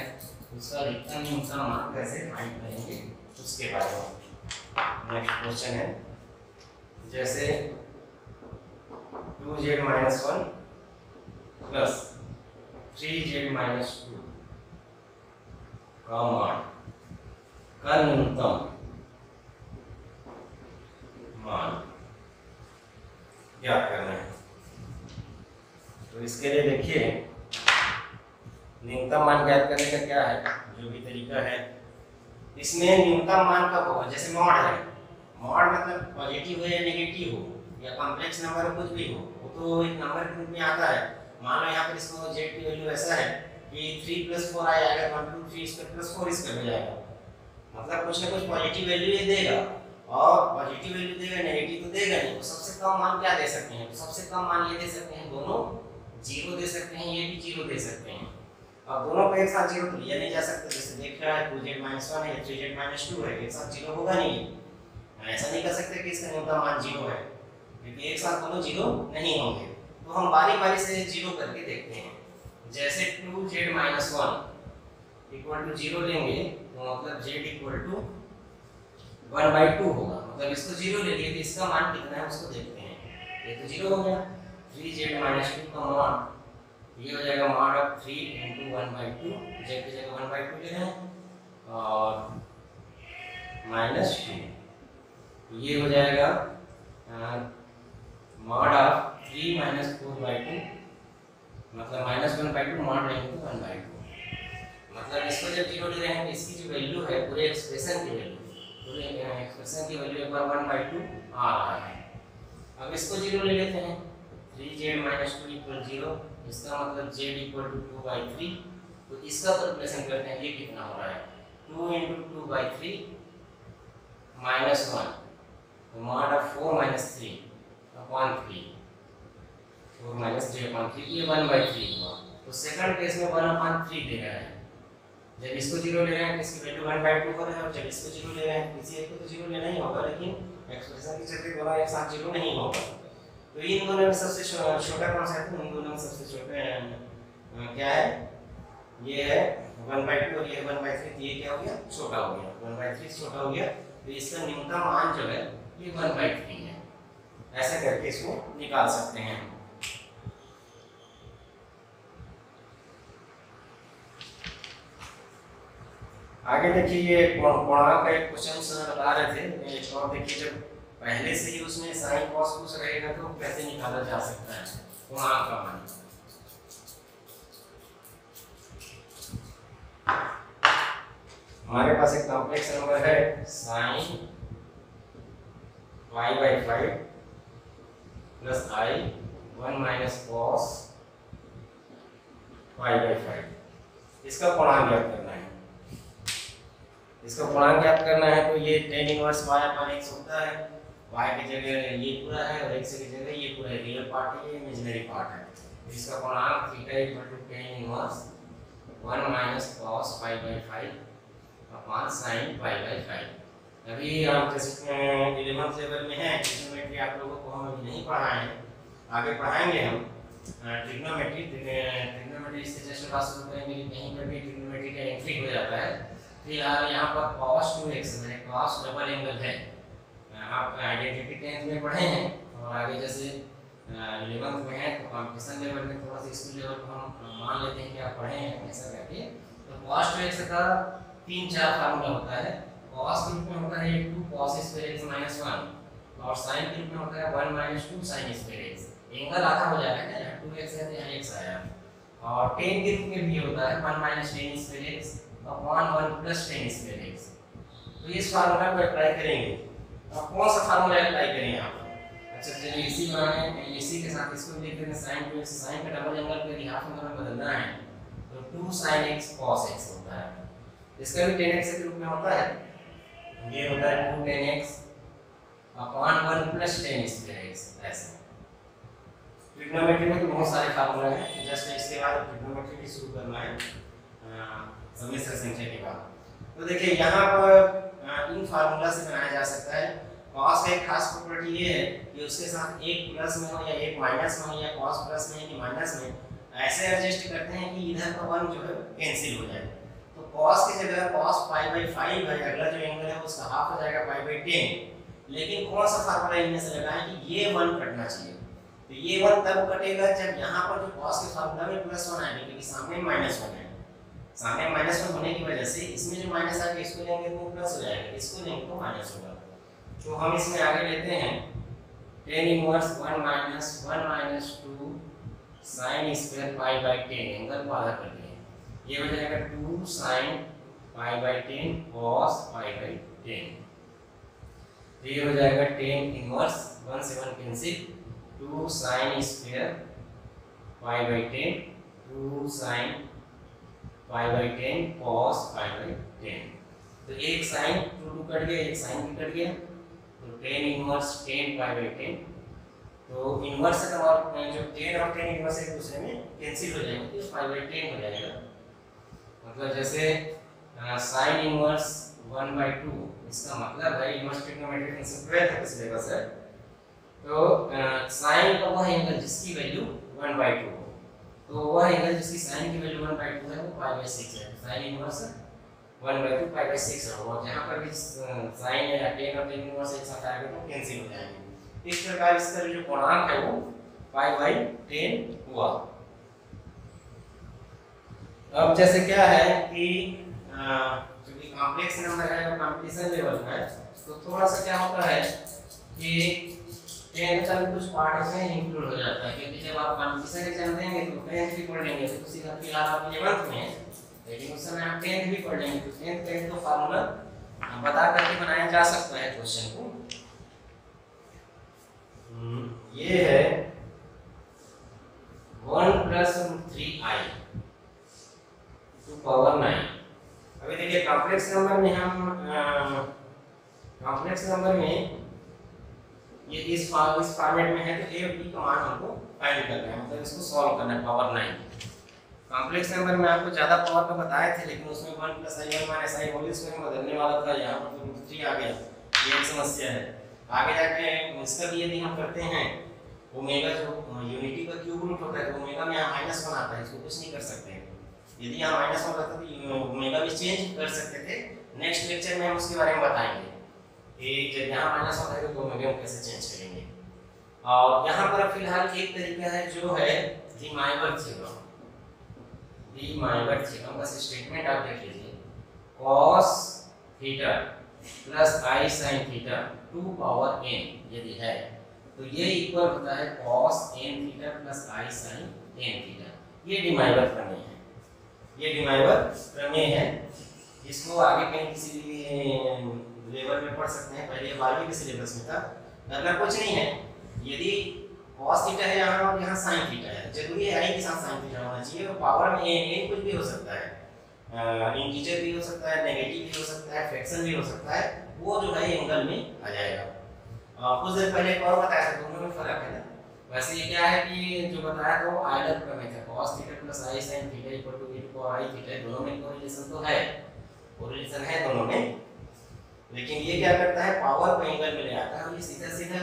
उसका अधिकतम न्यूनतम मान कैसे फाइंड करेंगे उसके बारे में नेक्स्ट क्वेश्चन है। जैसे 2z minus 1 plus 3z minus 2 का मान का न्यूनतम मान ज्ञात करना है। तो इसके लिए देखिए न्यूनतम मान ज्ञात करने का क्या है, जो भी तरीका है, इसमें न्यूनतम मान कब होगा, जैसे मॉड है, मॉड मतलब पॉजिटिव हो या नेगेटिव हो या कॉम्प्लेक्स नंबर हो, कुछ भी हो, वो तो एक नंबर के रूप में आता है। मान लो यहाँ पर इसको z की वैल्यू ऐसा है कि 3 + 4 आएगा, 1 2 3 स्क्वायर प्लस 4 स्क्वायर हो जाएगा, मतलब कुछ ना कुछ पॉजिटिव वैल्यू ये देगा, और पॉजिटिव वैल्यू देगा नेगेटिव तो देगा नहीं। तो सबसे कम मान क्या दे सकते हैं, तो सबसे कम मान ये दे सकते हैं, दोनों 0 दे सकते हैं, ये भी 0 दे सकते हैं। अब दोनों को एक साथ 0 तो लिया नहीं जा सकता, जैसे देख रहा है 2z माइनस 1 है, 3z माइनस 2 है, एक साथ 0 होगा नहीं, ऐसा नहीं कर सकते कि इसका न्यूनतम मान 0 है, क्योंकि एक साथ दोनों 0 नहीं होंगे। तो हम बारी बारी से 0 करके देखते हैं। जैसे 2z माइनस 1 इक्वल टू 0 लेंगे तो मतलब z इक्वल टू 1/2 होगा, मतलब इसको 0 ले लिए तो इसका मान कितना है उसको देखते हैं, ये तो 0 हो गया। 3z माइनस 2 का मान ये हो जाएगा mod ऑफ 3 × 1/2, z की जगह 1/2 ले रहे हैं और -2, तो ये हो जाएगा mod ऑफ 3 - 4/2, मतलब -1/2 mod लेंगे तो 1/2, मतलब इसको जब 0 ले रहे हैं तो इसकी जो वैल्यू है पूरे एक्सप्रेशन की वैल्यू, पूरे एक्सप्रेशन की वैल्यू एक बार 1/2 आ रहा है। अब इसको 0 ले लेते हैं, 3z माइनस 2 इक्वल 0, इसका मतलब z इक्वल टू 2/3, तो इसका कैलकुलेशन करते हैं, ये कितना हो रहा है 2 × 2/3 -1, तो mod ऑफ 4 - 3 अपॉन 3, 4 - 3 अपॉन 3, ये 1/3 हुआ, तो तो सेकंड केस में 1/3 दे रहा है। जब इसको 0 ले रहे हैं तो इसकी वैल्यू 1/2 हो रहा है, और जब इसको 0 ले रहे हैं किसी एक को तो 0 लेना ही होगा, लेकिन एक्सप्रेशन के चलते दोनों एक साथ 0 नहीं होगा। तो इन दोनों में सबसे छोटा कौन सा है? तो इन दोनों में सबसे छोटा क्या है? ये है 1/2 और ये 1/3। ये क्या हो गया? छोटा हो गया। 1/3 छोटा हो गया, तो इसका न्यूनतम मान जो है ये 1/3 है। ऐसा करके इसको निकाल सकते हैं। आगे देखिए, ये पूर्णांक का एक क्वेश्चन बता रहे थे। और देखिए, जब पहले से ही उसमें साइन कॉस कुछ रहेगा तो कैसे निकाला जा सकता है पूर्णांक का मान। हमारे पास एक कॉम्प्लेक्स नंबर है sin y/5 plus i 1 minus cos y/5। इसका पूर्णांक ज्ञात करना है। इसका पूर्णांक ज्ञात करना है तो ये tan इनवर्स y/x होता है। y की जगह ये पूरा है और x की जगह ये पूरा रियल पार्ट है, ये इमेजिनरी पार्ट है। इसका पूर्णांक theta tan inverse 1 minus cos y/5 upon sin y/5। अभी आप जैसे 11th लेवल में है, ट्रिग्नोमेट्री आप लोगों को हम अभी नहीं पढ़ाए हैं, आगे पढ़ाएंगे हम ट्रिग्नोमेट्री। ट्रिग्नोमेट्री इससे जैसे बात शुरू करेंगे कि कहीं पर भी ट्रिग्नोमेट्री का एंट्री हो जाता है। फिलहाल यहाँ पर cos 2x है, cos डबल एंगल है। आप आइडेंटिटी 10th में पढ़े हैं, और आगे जैसे 11th में है तो कॉम्पिटिशन लेवल में थोड़ा सा स्कूल लेवल को हम मान लेते हैं कि आप पढ़े हैं ऐसा करके। तो cos 2x का 3-4 फार्मूला होता है। cos के रूप में होता है 2 cos स्क्वायर x माइनस 1, और sin के रूप में होता है 1 minus 2 sin square x। Angle आधा हो जाएगा ना, यहाँ 2x है तो यहाँ x आया। और tan के रूप में भी होता है 1 minus tan square x upon 1 plus tan square x। तो इस फार्मूला को अप्लाई करेंगे। अब कौन सा फार्मूला अप्लाई करें यहाँ पर? अच्छा, चलिए इसी बनाने, इसी के साथ इसको लिख देते हैं sin 2x। sin का डबल एंगल पे हाफ एंगल में बदलना है तो 2 sin x cos x होता है। इसका भी tan x के रूप में होता है, ये होता है 2 tan x upon 1 plus tan square x। ऐसा ट्रिग्नोमेट्री में तो बहुत सारे फार्मूला हैं, जस्ट इसके बाद ट्रिग्नोमेट्री भी शुरू करना है सम्मिश्र संख्या के बाद। तो देखिए यहाँ पर इन फार्मूला से बनाया जा सकता है। cos का एक खास प्रॉपर्टी ये है कि उसके साथ एक प्लस में हो या एक माइनस में हो, या cos प्लस में कि माइनस में, ऐसे एडजस्ट करते हैं कि इधर का 1 जो है कैंसिल हो जाए। तो cos की जगह cos π/5 है, अगला जो एंगल है उसका हाफ हो जाएगा π/10। लेकिन कौन सा फार्मूला इनमें से लगाएं कि ये 1 कटना चाहिए। तो ये 1 तब कटेगा जब यहाँ पर जो cos के फार्मूला में +1 आएगा, क्योंकि सामने -1 है। सामने -1 होने की वजह से इसमें जो माइनस आएगा इसको लेंगे तो प्लस हो जाएगा, इसको लेंगे तो माइनस होगा। तो हम इसमें आगे लेते हैं tan inverse 1 minus 2 sin square π/10। Angle को आधा कर दिए, ये हो जाएगा 2 sin π/10 cos π/10। तो ये हो जाएगा tan इनवर्स 1 से 1 cancel, 2 sin square π/10 2 sin π/10 cos π/10। तो एक sin 2 कट गया, एक sin भी कट गया, तो tan इनवर्स 10 π/10। तो इनवर्स का और जो tan और tan इनवर्स एक दूसरे में कैंसिल हो जाएंगे तो π/10 हो जाएगा। मतलब जैसे sin इनवर्स 1/2, इसका मतलब है इनवर्स ट्रिग्नोमेट्री प्रिंसिपल है पिछले बस है। तो sin का वह एंगल जिसकी वैल्यू 1/2 हो, तो वह एंगल जिसकी sin की वैल्यू 1/2 है वो π/6 है। sin इनवर्स 1/2 π/6 है, और जहां पर भी sin या tan और tan इनवर्स एक साथ आएगा तो कैंसिल हो जाएंगे। इस प्रकार इसका जो पूर्णांक है वो π/10 हुआ। अब जैसे क्या है कि क्योंकि कॉम्प्लेक्स नंबर है और कंपटीशन लेवल में है, तो थोड़ा सा क्या होता है कि 10 का कुछ पार्ट इसमें इंक्लूड हो जाता है, क्योंकि जब आप कंपटीशन एग्जाम देंगे तो 10th भी पढ़ लेंगे, तो उसी का फिलहाल आप 11th में है, लेकिन उस समय आप 10th भी पढ़ लेंगे। तो 10th का तो फार्मूला बता करके बनाया जा सकता है क्वेश्चन को। ये है 1 + √3i to power 9। अभी देखिए कॉम्प्लेक्स नंबर में हम कॉम्प्लेक्स नंबर में ये इस फॉर्मेट में है, तो a और b का मान हमको फाइंड करना है, मतलब इसको सॉल्व करना है पावर 9। कॉम्प्लेक्स नंबर में आपको ज़्यादा पावर का बताए थे, लेकिन उसमें 1 + i 1 - i होल स्क्वायर में बदलने वाला था, यहाँ पर तो √3 आ गया। ये एक समस्या है। आगे जाके इसका भी यदि हम करते हैं, ओमेगा जो यूनिटी का क्यूब रूट होता है तो ओमेगा में यहाँ -1 आता है, इसको कुछ नहीं कर सकते। यदि यहाँ -1 रहता तो ओमेगा भी चेंज कर सकते थे। नेक्स्ट लेक्चर में हम उसके बारे में बताएंगे कि जब यहाँ -1 है तो ओमेगा कैसे चेंज करेंगे। और यहाँ पर फिलहाल एक तरीका है जो है डी-माइवर थ्योरम। डी-माइवर थ्योरम का स्टेटमेंट आप देख लीजिए, cos theta plus i sin theta two power n यदि है तो ये इक्वल होता है cos n theta plus i sin n theta. ये डी-माइवर प्रमेय है। ये डी-माइवर प्रमेय है, इसको आगे कहीं किसी भी लेवल में पढ़ सकते हैं। पहले 12वीं के सिलेबस में था। करना कुछ नहीं है, यदि cos थीटा है यहाँ और यहाँ sin थीटा है, जरूरी है i के साथ sin थीटा होना चाहिए। और पावर में n कुछ भी हो सकता है, इंटीजर भी हो सकता है, नेगेटिव भी हो सकता है, फ्रैक्शन भी हो सकता है, वो जो है एंगल में आ जाएगा। कुछ देर पहले एक और बताया था, दोनों में फर्क है ना। वैसे ये क्या है कि जो बताया तो आइडल प्रमेय था, cos theta plus i sin theta equal to e to power i theta. दोनों में कोरिलेशन तो है, कोरिलेशन है दोनों में, लेकिन ये क्या करता है, पावर को एंगल में ले आता है और ये सीधा सीधा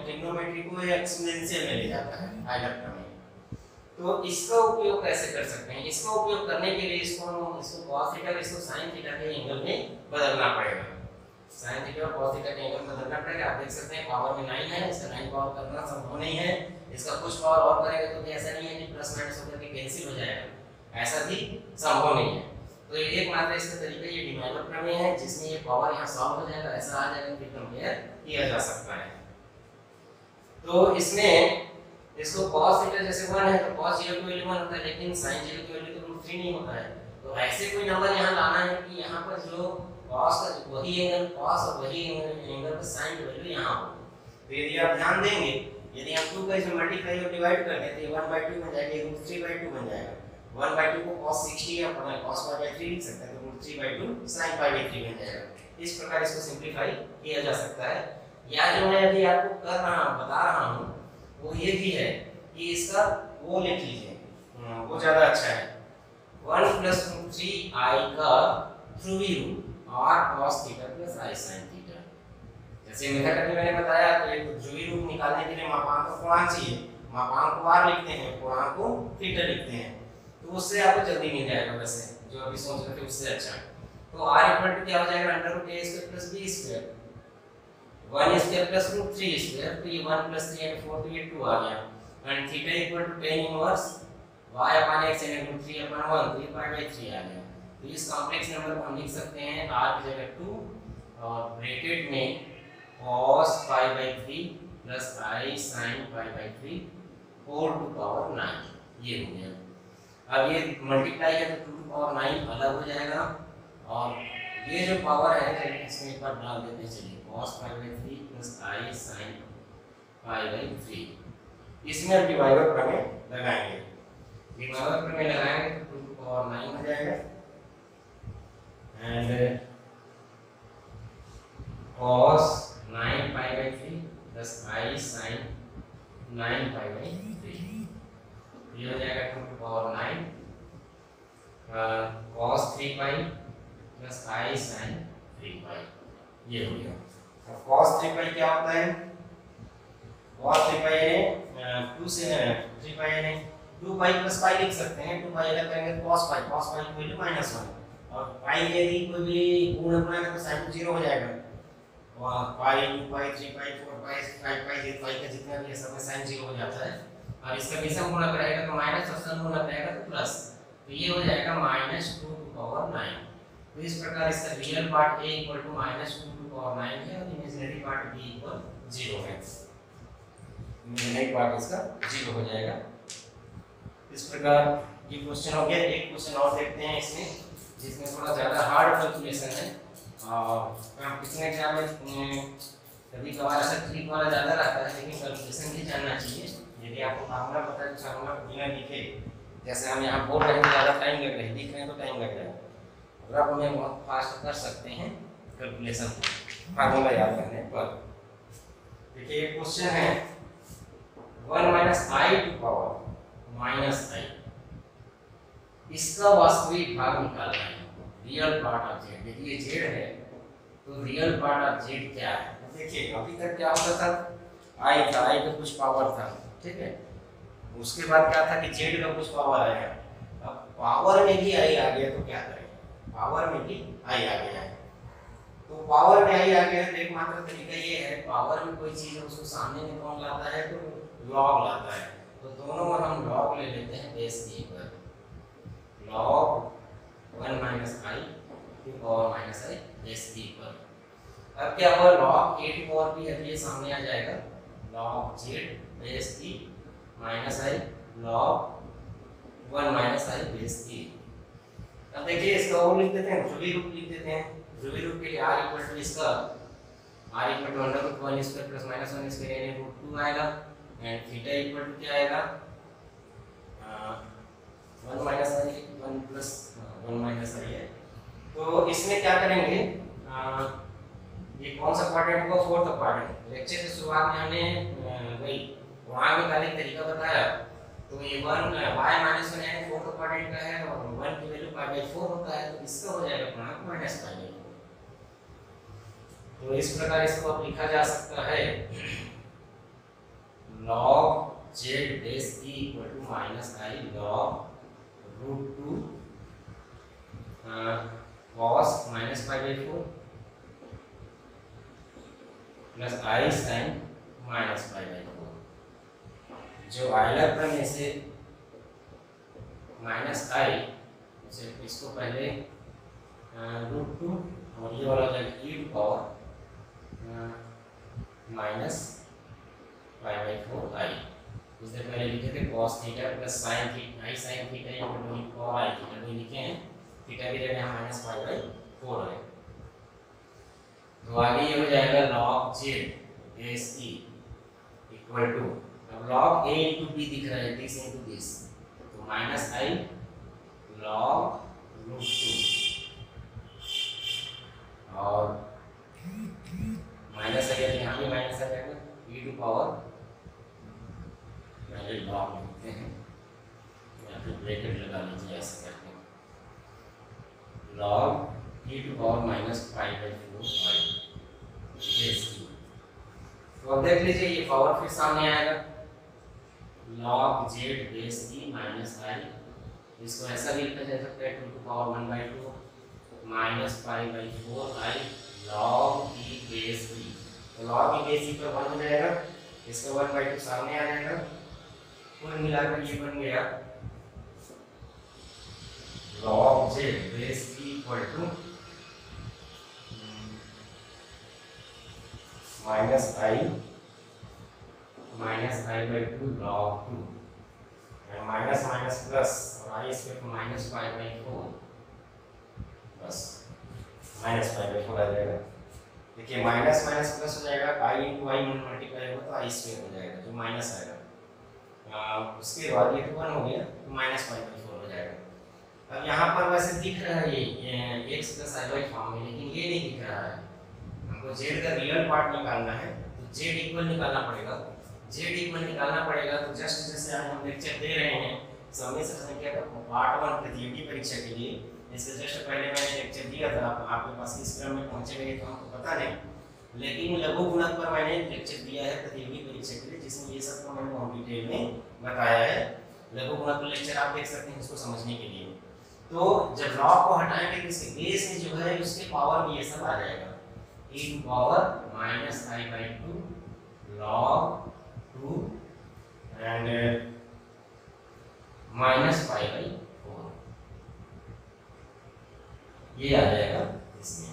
ट्रिग्नोमेट्री को एक्सपोनेंशियल में ले जाता है आइडल प्रमेय। तो इसका उपयोग कैसे कर सकते हैं? इसका उपयोग करने के लिए इसको cos थीटा इसको sin थीटा के एंगल में बदलना पड़ेगा। sin थीटा और cos थीटा के एंगल में बदलना पड़ेगा। आप देख सकते हैं पावर में 9 है, इसका 9 पावर करना संभव नहीं है। इसका कुछ पावर और करेंगे तो भी ऐसा नहीं है कि प्लस माइनस होकर के कैंसिल हो जाएगा, ऐसा भी संभव नहीं है। तो एकमात्र इसका तरीका ये डी-माइवर प्रमेय है, जिसमें ये पावर यहाँ सॉल्व हो जाएगा, ऐसा आ जाएगा, फिर कंपेयर किया जा सकता है। तो इसमें इसको cos थीटा जैसे 1 है तो cos 0 की वैल्यू 1 होता है, लेकिन sin 0 की वैल्यू तो √3 नहीं होता है। तो ऐसे कोई नंबर यहाँ लाना है कि यहाँ पर जो cos का वही एंगल cos और वही एंगल पर sin की वैल्यू यहाँ हो। तो यदि आप ध्यान देंगे, यदि हम 2 का इसमें मल्टीप्लाई और डिवाइड कर दें तो ये 1/2 बन जाएगा, ये √3/2 बन जाएगा। 1/2 को cos 60 या cos π/3 लिख सकते हैं, तो √3/2 sin π/3 बन जाएगा। इस प्रकार इसको सिंपलीफाई किया जा सकता है। या जो मैं अभी आपको बता रहा हूँ वो ये भी है कि इसका वो लिख लीजिए, वो ज़्यादा अच्छा है। 1 + √3i का ध्रुवी रूप r cos theta plus i sin theta. जैसे मेथड में मैंने बताया तो एक ध्रुवी रूप निकालने के लिए मापांक को पूर्णांक चाहिए, मापांक को r लिखते हैं, पूर्णांक को थीटा लिखते हैं, तो उससे आपको जल्दी मिल जाएगा। वैसे जो अभी सोच रहे थे उससे अच्छा। तो r = क्या हो जाएगा, √a² + b², 1² + √3², तो ये 1 + 3 = 4, तो ये 2 आ गया। And theta = tan inverse y/x यानी √3/1, तो ये π/3 आ गया। तो इस कॉम्प्लेक्स नंबर को हम लिख सकते हैं r की जगह 2 और ब्रैकेट में cos π/3 + i sin π/3 whole to power 9, ये हो गया। अब ये मल्टीप्लाई है तो 2 टू पावर 9 अलग हो जाएगा, और ये जो पावर है इसमें एक बार डाल देते हैं। चलिए cos π/3 + i sin π/3, इसमें अब डिवाइवर प्रमेय लगाएंगे। डिवाइवर प्रमेय लगाएंगे तो 2 टू पावर 9 हो जाएगा, एंड cos 9 π/3 + i sin 9 π/3, ये हो जाएगा 2 to power 9 cos 3π + i sin 3π, ये हो गया। अब cos 3π क्या होता है, cos 3π यानी 2 से 3π यानी 2π + π लिख सकते हैं। 2π अलग करेंगे तो cos π की वैल्यू -1, और π यदि कोई भी पूर्ण गुणा है तो sin 0 हो जाएगा। और π 2π 3π 4π 5π 8π का जितना भी है सब में sin 0 हो जाता है। और इसका विषम गुणक रहेगा तो माइनस, और सम गुणक रहेगा तो प्लस, तो ये हो जाएगा -2 टू पावर 9। तो इस प्रकार इसका real part a = -2 to power 9 है, और इमेजिनरी पार्ट b = 0 है। इमेजिनरी पार्ट इसका 0 हो जाएगा। इस प्रकार ये क्वेश्चन हो गया। एक क्वेश्चन और देखते हैं इसमें, जिसमें थोड़ा ज़्यादा हार्ड कैलकुलेशन है, और कंपटीशन एग्जाम में कभी कभार ऐसा ट्रिक वाला ज़्यादा रहता है, लेकिन कैलकुलेशन भी जानना चाहिए। यदि आपको फार्मूला पता है तो फार्मूला बिना लिखे, जैसे हम यहाँ बोल रहे हैं ज़्यादा टाइम लग रहा है, लिख रहे हैं तो टाइम लग जाएगा, और आप हमें बहुत फास्ट कर सकते हैं कैलकुलेशन फार्मूला याद करने पर। देखिए एक क्वेश्चन है 1 - i टू पावर -i इसका वास्तविक भाग निकालना है, रियल पार्ट ऑफ जेड। देखिए जेड है तो रियल पार्ट ऑफ जेड क्या है। देखिए अभी तक क्या होता था, आई था, आई का कुछ पावर था, ठीक है। उसके बाद क्या था कि जेड का कुछ पावर आया। अब पावर में भी आई आ गया तो क्या करें, पावर में भी आई आ गया है तो पावर में आई आ गया तो एकमात्र तरीका ये है, पावर में कोई चीज है उसको सामने में कौन लाता है तो लॉग लाता है। तो दोनों में हम लॉग ले लेते हैं बेस की पर, लॉग 1 माइनस आई की पावर माइनस आई बेस की पर। अब क्या हुआ, लॉग ए की पावर भी है ये सामने आ जाएगा, लॉग जेड बेस की minus I log 1 minus I base की। अब देखिए इसका वो लिख देते हैं, ध्रुवीय रूप लिख देते हैं। ध्रुवीय रूप के लिए r इक्वल टू इसका r equal to under root 1 square plus minus 1 square यानी रूट 2 आएगा एंड थीटा इक्वल टू क्या आएगा 1 minus i 1 plus 1 minus i है। तो इसमें क्या करेंगे, ये कौन सा क्वाड्रेंट होगा, फोर्थ क्वाड्रेंट। लेक्चर की शुरुआत में हमने वही गुणांक निकालने का तरीका बताया। तो ये 1 y माइनस 1 यानी फोर्थ क्वाड्रेंट का है और 1 की वैल्यू π/4 होता है तो इसका हो जाएगा गुणांक माइनस π/4। तो इस प्रकार इसको अब लिखा जा सकता है log z बेस की equal to minus i log root 2 cos minus π/4 plus i sin minus π/4। जो आयलर प्रमेय से माइनस आई इसको पहले रूट 2 और ये वाला जाएगा e to power minus π/4 i. इससे पहले लिखे थे cos theta plus sin theta i sin theta equal to e to power i theta भी लिखे हैं, थीटा की जगह माइनस π/4 है। तो आगे ये हो जाएगा log z बेस की इक्वल टू, अब log a into b दिख रहा है, this into this, तो माइनस आई log रूट 2 और माइनस आई यहाँ भी माइनस आ जाएगा e टू पावर, पहले log लिखते हैं या फिर ब्रैकेट लगा लीजिए ऐसे करके, log e to power minus π/4 i base की। तो अब देख लीजिए ये पावर फिर सामने आएगा, log z बेस की माइनस आई, इसको ऐसा भी लिखा जा सकता है 2 to power 1/2 minus π/4 i log e base की। तो log e बेस की पर 1 हो जाएगा, इसका 1/2 सामने आ जाएगा, कुल मिलाकर ये बन गया log z बेस की equal to minus i/2 log 2 and minus minus plus और आई स्क्वायर माइनस π/4 बस माइनस π/4 आ जाएगा। देखिए माइनस माइनस प्लस हो जाएगा, i इंटू आई मल्टीप्लाई होगा तो आई स्क्वायर हो जाएगा जो माइनस आएगा। उसके बाद ये 1 हो गया तो माइनस π/4 हो जाएगा। अब यहाँ पर वैसे दिख रहा है ये x प्लस आई फॉर्म में, लेकिन ये नहीं दिख रहा है। हमको z का रियल पार्ट निकालना है तो z इक्वल निकालना पड़ेगा, z इक्वल निकालना पड़ेगा। तो जस्ट जैसे आज हम लेक्चर दे रहे हैं समय संख्या का पार्ट 1 प्रतियोगी परीक्षा के लिए, इससे जस्ट पहले मैंने लेक्चर दिया था, आपके पास किस क्रम में पहुंचेंगे तो हमको पता नहीं, लेकिन लघु गुणक पर मैंने लेक्चर दिया है प्रतियोगी परीक्षा के लिए जिसमें ये सब मैंने बहुत डिटेल में बताया है। लघु गुणक लेक्चर आप देख सकते हैं इसको समझने के लिए। तो जब लॉग को हटाएंगे तो इसके बेस में जो है उसके पावर में ये सब आ जाएगा, e to power minus i/2 log 2 and minus π/4 ये आ जाएगा इसमें।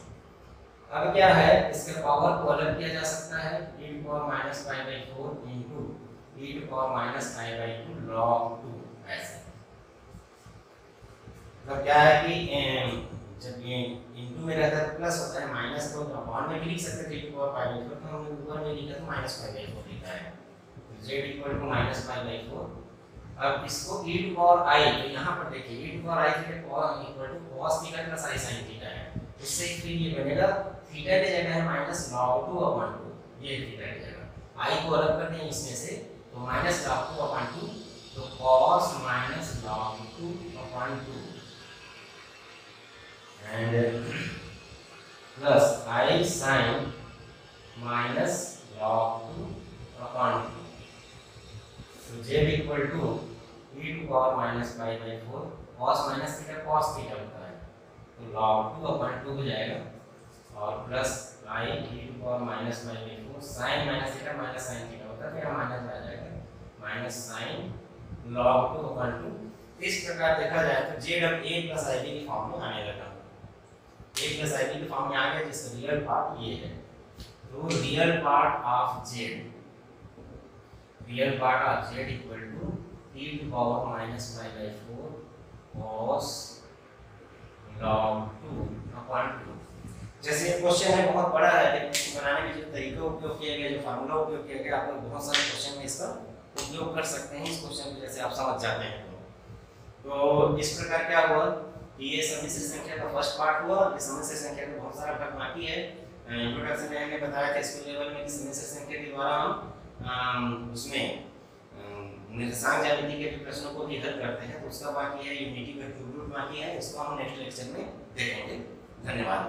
अब क्या है, इसके पावर को अलग किया जा सकता है, e to power minus π/4 into e to power minus i/2 log 2 ऐसे। तो क्या है कि जब ये इनटू में रहता है प्लस होता है, माइनस को अपॉन में भी लिख सकते हैं, e टू पावर π/4 तो हमने ऊपर में लिखा तो माइनस π/4 लिखा है, z इक्वल टू माइनस π/4। अब इसको e टू पावर i, तो यहाँ पर देखिए e to power i equal to cos theta plus i sin theta है, इससे फिर ये बनेगा थीटा की जगह है माइनस log 2/2, ये थीटा की जगह i को अलग करते हैं इसमें से तो माइनस log 2/2 तो cos माइनस log 2 upon 2 and plus I sin minus log 2 upon 2। तो z equal to e to power minus pi by 4 cos minus theta cos theta होता है, तो log 2 अपॉन 2 हो जाएगा और plus I e to power minus pi by 4 sin minus theta minus sin theta होता है, फिर माइनस आ जाएगा माइनस sin log 2 अपॉन 2। इस प्रकार देखा जाए तो z अब a प्लस ib की फॉर्म में आने लगा, a प्लस ib की फॉर्म में आ गया, जिसका रियल पार्ट ये है। तो real part of z equal to e to power minus pi by 4 cos log 2 upon 2। जैसे क्वेश्चन है बहुत बड़ा है, लेकिन बनाने के जो तरीका उपयोग किया गया, जो फार्मूला उपयोग किया गया, आप लोग बहुत सारे क्वेश्चन में इसका उपयोग कर सकते हैं। इस क्वेश्चन को जैसे आप समझ जाते हैं तो इस प्रकार क्या हुआ कि ये समिश्र संख्या का फर्स्ट पार्ट हुआ। इस समिश्र संख्या का बहुत सारा भाग बाकी है। इंट्रोडक्शन में हमने बताया था स्कूल लेवल में कि समिश्र संख्या के द्वारा हम उसमें निर्देशांक ज्यामिति के प्रश्नों को भी हल करते हैं, तो उसका बाकी है। यूनिटी का क्यूब रूट बाकी है, इसको हम नेक्स्ट लेक्चर में देखेंगे। धन्यवाद।